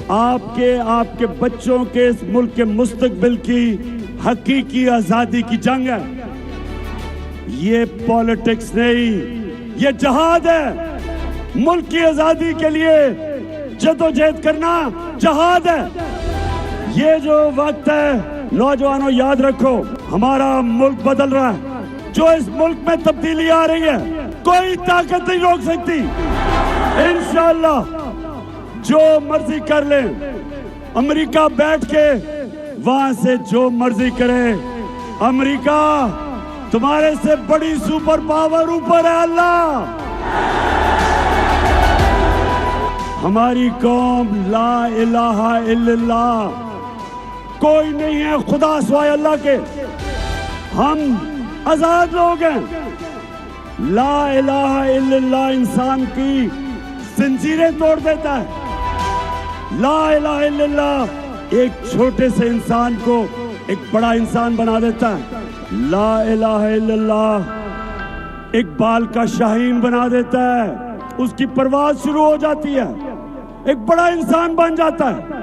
آپ کے بچوں کے اس ملک کے مستقبل کی حقیقی آزادی کی جنگ ہے. یہ پالیٹکس نہیں، یہ جہاد ہے. ملک کی آزادی کے لیے جدوجہد کرنا جہاد ہے. یہ جو وقت ہے نوجوانوں یاد رکھو، ہمارا ملک بدل رہا ہے. جو اس ملک میں تبدیلی آ رہی ہے کوئی طاقت نہیں روک سکتی. انشاءاللہ جو مرضی کر لیں، امریکہ بیٹھ کے وہاں سے جو مرضی کرے. امریکہ تمہارے سے بڑی سپر پاور اوپر ہے اللہ. ہماری قوم لا الہ الا اللہ، کوئی نہیں ہے خدا سوائے اللہ کے. ہم آزاد لوگ ہیں. لا الہ الا اللہ انسان کی زنجیریں توڑ دیتا ہے. لا الہ الا اللہ ایک چھوٹے سے انسان کو ایک بڑا انسان بنا دیتا ہے. لا الہ الا اللہ ایک بال کا شاہین بنا دیتا ہے. اس کی پرواز شروع ہو جاتی ہے، ایک بڑا انسان بن جاتا ہے.